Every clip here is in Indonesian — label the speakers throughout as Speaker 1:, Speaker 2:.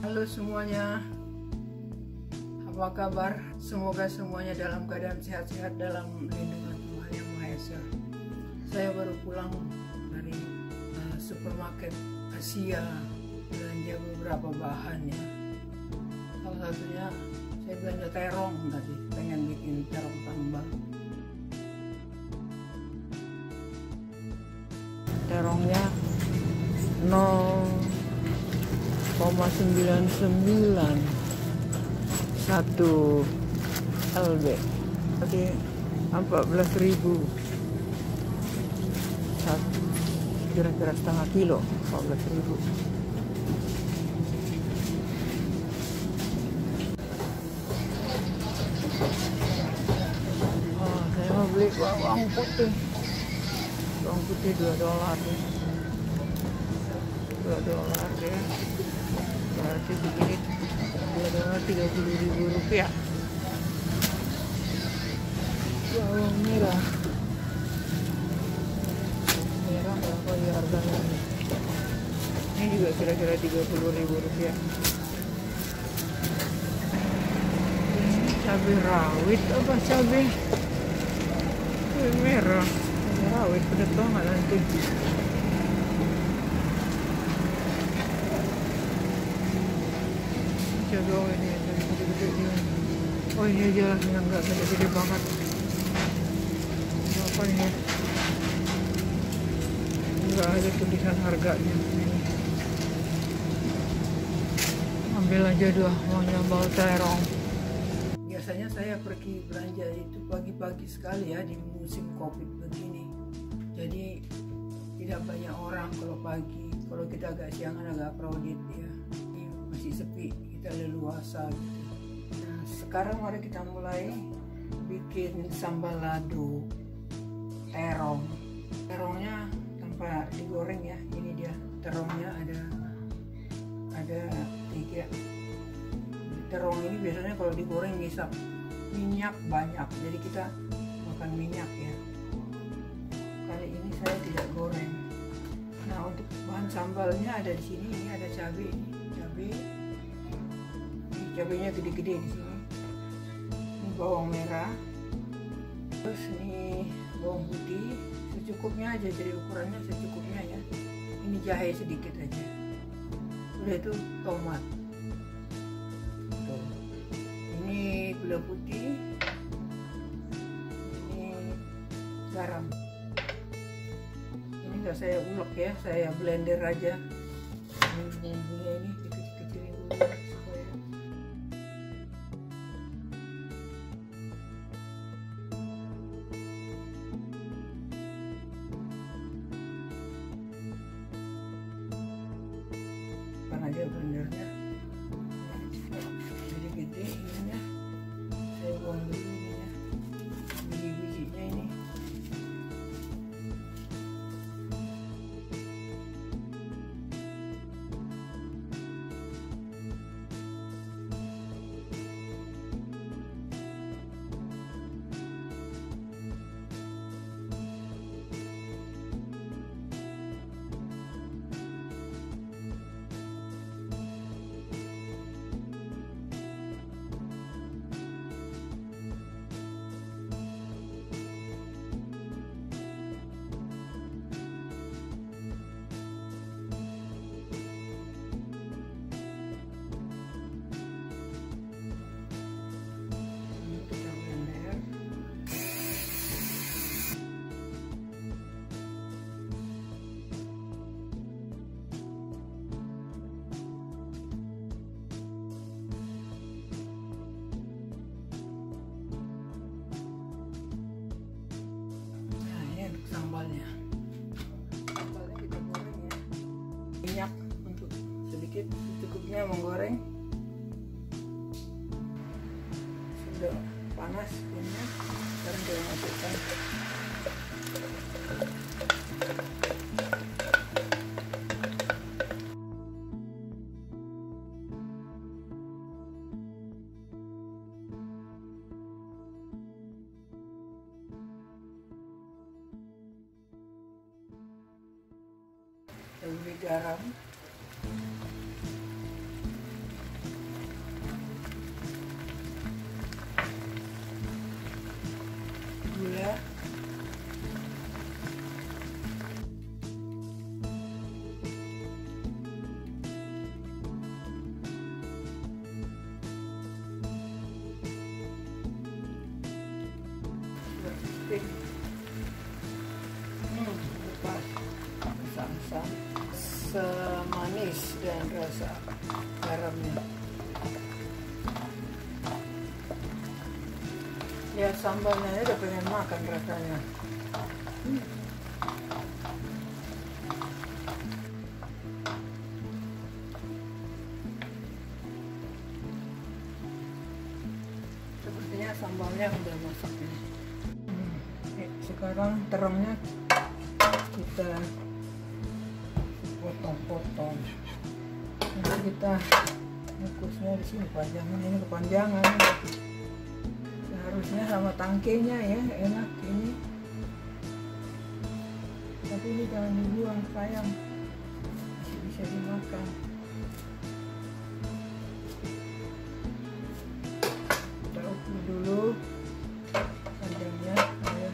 Speaker 1: Halo semuanya, apa kabar? Semoga semuanya dalam keadaan sehat-sehat dalam lindungan Tuhan Yang Maha Esa. Saya baru pulang dari supermarket Asia, belanja beberapa bahan ya. Salah satunya saya belanja terong tadi, pengen bikin terong tambal. Terongnya 0,99 1 lb, jadi 14.000, kira-kira setengah kilo, 14.000. Saya mau beli bawang putih $2 ya. $2 ya, berarti begini $30.000. Bawang merah berapa ya harganya? Ini juga kira-kira $30.000. Ini cabai rawit apa cabai merah? Cabai rawit pedas banget nanti. Coba ini gede-gede ini. Oh ini aja yang enggak gede-gede banget. Apa ini? Enggak ada tulisan harganya. Ambil aja dua, mau nyambal terong. Biasanya saya pergi belanja itu pagi-pagi sekali ya di musim Covid begini. Jadi tidak banyak orang kalau pagi. Kalau kita agak siangan agak crowded ya. Ini masih sepi, kita leluasa gitu. Nah, sekarang mari kita mulai bikin sambal lado terong. Terongnya tanpa digoreng ya. Ini dia terongnya ada 3. Terong ini biasanya kalau digoreng ngisap minyak banyak, jadi kita makan minyak ya. Kali ini saya tidak goreng. Nah, untuk bahan sambalnya ada di sini. Ini ada cabai, cabainya gede-gede di sini. Ini bawang merah, terus ini bawang putih secukupnya aja, jadi ukurannya secukupnya ya. Ini jahe sedikit aja. Udah itu tomat. Ini gula putih, ini garam. Ini nggak saya ulek ya, saya blender aja. Ini bumbunya ini dikecil-kecilin dulu supaya kan aja blendernya. Jadi gede ininya, saya buang dulu ininya, biji-bijinya ini. Sambalnya kita goreng ya. Minyak untuk sedikit, cukupnya menggoreng. Sudah panas minyak, sekarang kita masukkan lebih garam, rasa manis dan rasa garamnya. Lihat sambalnya udah pengen makan rasanya. Sepertinya sambalnya udah masak nih. Sekarang terongnya kita potong-potong. Nanti kita ngukusnya di sini panjangnya, ini kepanjangan. Harusnya sama tangkainya ya, enak ini. Tapi ini jangan dibuang, sayang. Masih bisa dimakan. Kita ukur dulu panjangnya, ya.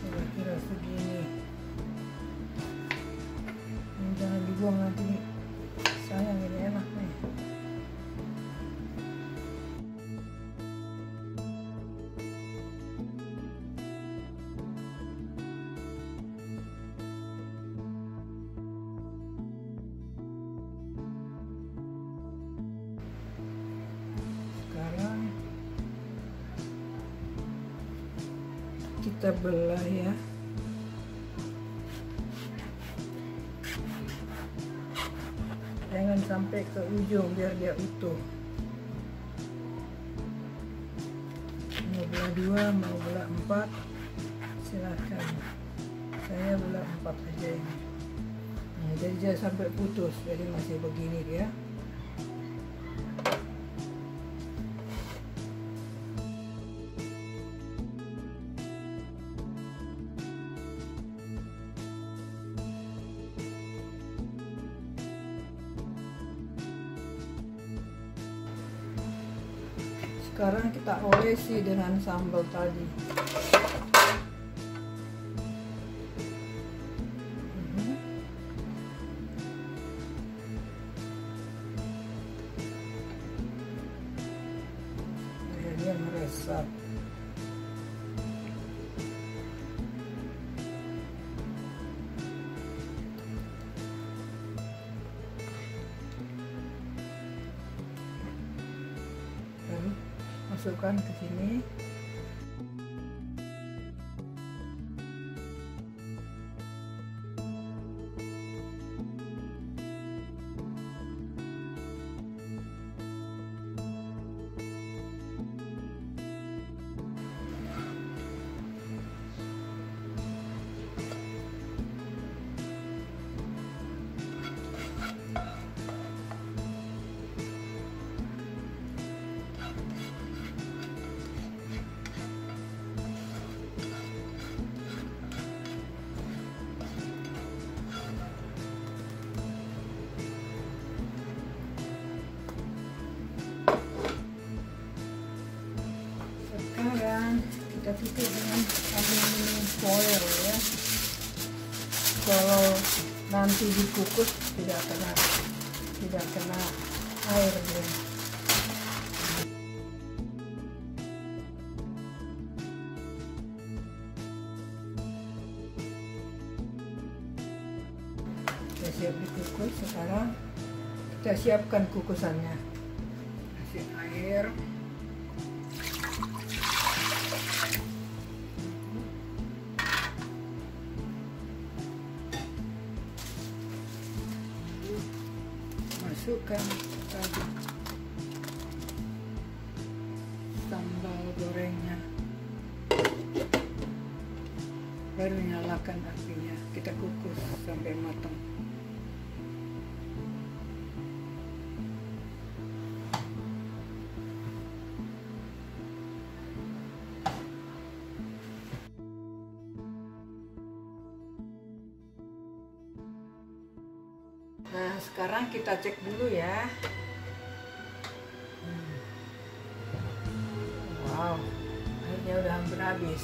Speaker 1: Kira-kira segini. Ini jangan dibuang nanti, sayang, ini enak nih. Kita belah ya. Jangan sampai ke ujung biar dia utuh. Mau belah 2, mau belah 4, silakan. Saya belah 4 aja ini. Nah, jadi jangan sampai putus, jadi masih begini dia. Sekarang kita olesi dengan sambal tadi. Dia meresap. Masukkan ke sini. Sekarang kita tutup dengan aluminium foil ya. Kalau nanti dikukus tidak kena air dia. Sudah siap dikukus. Sekarang kita siapkan kukusannya. Kasih air. Masukkan tadi sambal gorengnya, baru nyalakan apinya, kita kukus sampai matang. Nah, sekarang kita cek dulu ya. Wow, airnya udah hampir habis.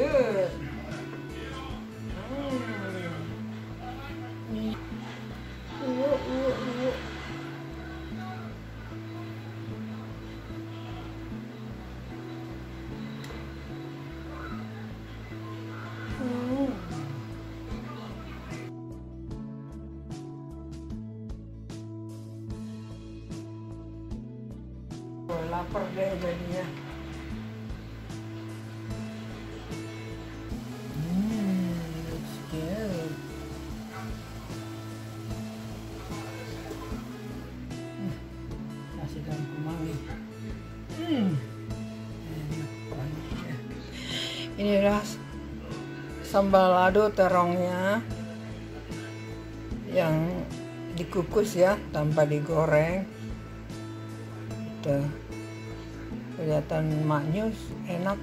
Speaker 1: good. Lapar deh jadinya. It's good. Nasi daun kemangi. Enak banget ya. Inilah sambal lado terongnya yang dikukus ya, tanpa digoreng. Udah kelihatan maknyus, enak.